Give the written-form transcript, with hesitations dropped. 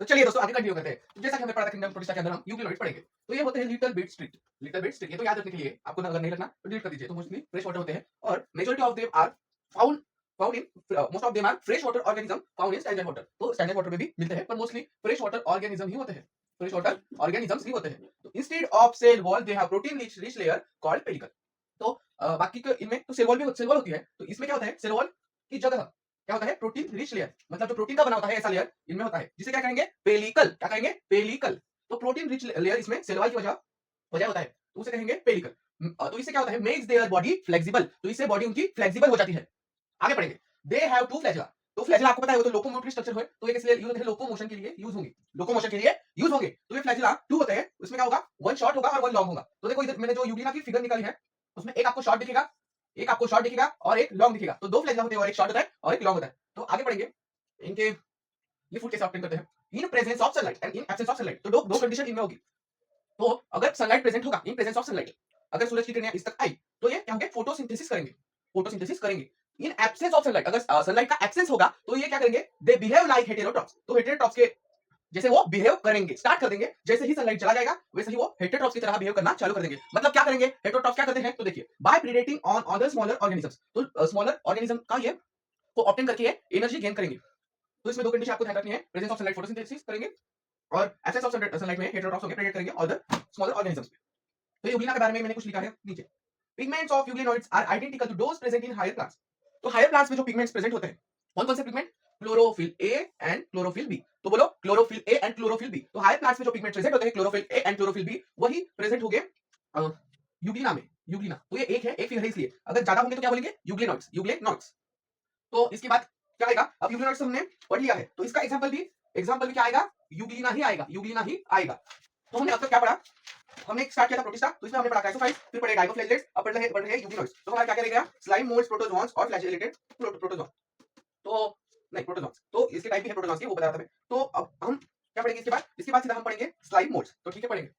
तो चलिए दोस्तों आगे कंटिन्यू करते हैं। तो जैसा कि हमने पढ़ा था किंगडम प्रोटिस्टा के अंदर हम यूकेरियोट्स पढ़ेंगे। तो ये होते हैं little bit strict, little bit strict. ये तो याद रखने के लिए आपको अगर नहीं रखना तो डिलीट कर दीजिए। तो मोस्टली फ्रेश वाटर होते हैं और majority of them are found found in most of them are fresh water organism found in standard water. तो स्टैंडर्ड वाटर में भी मिलते हैं पर मोस्टली फ्रेश वाटर ऑर्गेनिज्म ही होते हैं। फ्रेश वाटर ऑर्गेनिजम्स ही होते हैं। तो instead of cell wall they have protein rich layer called pellicle. तो बाकी के इनमें तो सेल वॉल होती है। तो इसमें क्या होता है, सेल वॉल की जगह क्या होता है, प्रोटीन रिच लेयर, मतलब जो प्रोटीन का बना होता है ऐसा लेयर इनमें होता है जिसे क्या कहेंगे, पेलिकल। क्या कहेंगे, पेलिकल। तो प्रोटीन रिच लेयर इसमें सेल वॉल की वजह वजह होता है तो उसे कहेंगे पेलिकल। तो इससे क्या होता है, मेक्स देयर बॉडी फ्लेक्सिबल। तो इससे बॉडी उनकी फ्लेक्सिबल हो जाती है। आगे पढ़ेंगे। They have two flagella. तो फ्लैजिला आपको पता है वो तो लोकोमोटरी स्ट्रक्चर है, तो ये किस लिए यूज होते हैं, लोकोमोशन के लिए यूज होंगे, लोकोमोशन के लिए यूज होंगे। तो ये फ्लैजिला टू होते हैं, उसमें क्या होगा, वन शॉर्ट होगा और वन लॉन्ग होगा। तो देखो इधर मैंने जो यूग्लिना की फिगर निकाली है उसमें एक आपको शॉर्ट दिखेगा, एक आपको शॉर्ट दिखेगा और एक लॉन्ग दिखेगा। तो दो फ्लैजिला होते हैं और एक शॉर्ट होता है और एक लॉन्ग होता है। तो आगे पढ़ेंगे इनके ये फूड कैसे ऑब्टेन करते हैं। In presence of sunlight and in absence of sunlight. तो दो दो कंडीशन इनमें होगी। तो अगर सनलाइट प्रेजेंट होगा, इन प्रेजेंस ऑफ सनलाइट, अगर सूरज की किरणें इस तक आई तो ये क्या होंगे, फोटोसिंथेसिस करेंगे, फोटोसिंथेसिस करेंगे। इन एब्सेंस ऑफ सनलाइट, अगर सनलाइट का एब्सेंस होगा तो ये क्या करेंगे, दे बिहेव लाइक हेटेरोट्रॉप्स। तो हेटेरोट्रॉप्स के जैसे वो बिहेव करेंगे, स्टार्ट कर देंगे। जैसे ही सनलाइट चला जाएगा वैसे ही वो हेटेरोट्रॉप्स की तरह बिहेव करना चालू कर देंगे। मतलब क्या करेंगे, हेटेरोट्रॉप्स क्या करते हैं, तो देखिए by predating on other smaller organisms. तो स्मॉलर ऑर्गेनिज्म का ये को ऑब्टेन करके एनर्जी गेन करेंगे। तो इसमें दो कंडीशन आपको ध्यान रखनी है, प्रेजेंस ऑफ सनलाइट फोटोसिंथेसिस करेंगे और एब्सेंस ऑफ सनलाइट में हेटेरोट्रॉप्स होंगे, प्रेडेट करेंगे अदर स्मॉलर ऑर्गेनिजम्स। तो यूग्लिना के बारे में मैंने कुछ लिखा है नीचे। Pigments of euglenoids are identical to those present in higher plants. तो हायर प्लांट्स में जो पिगमेंट्स प्रेजेंट होते हैं, कौन कौन से pigment, chlorophyll A and chlorophyll B. तो बोलो chlorophyll A and chlorophyll B. तो हायर प्लांट्स में जो पिगमेंट प्रेजेंट होते हैं chlorophyll A and chlorophyll B, वही प्रेजेंट होंगे यूग्लिना में। यूग्लिना तो ये एक है, एक फिगर है, इसलिए अगर ज्यादा होंगे तो क्या बोलेंगे, यूग्लिनोइड्स, यूग्लिनोइड्स। तो इसके बाद क्या आएगा, अब यूग्लिनोइड्स हमने पढ़ लिया है तो इसका एग्जांपल भी क्या आएगा, यूग्लिना ही आएगा, यूग्लिना ही आएगा। तो हमने अब तक क्या पढ़ा, हमने स्टार्ट किया था प्रोटिस्टा, तो इसमें हमने पढ़ा क्राइसोफाइट्स, फिर पढ़े डाइकोफ्लैजेलेट्स, अब पढ़ रहे हैं यूग्लिनोइड्स। तो हमारा क्या क्या रहेगा, स्लाइम मोल्ड्स, प्रोटोजोन्स और फ्लैजेलेटेड प्रोटोजोन। तो नहीं प्रोटोजोन्स, तो इसके टाइप भी है प्रोटोजोन्स के, वो बता रहा था मैं। तो अब हम क्या पढ़ेंगे इसके बाद सीधा हम पढ़ेंगे स्लाइम मोल्ड्स। तो ठीक है पढ़ेंगे।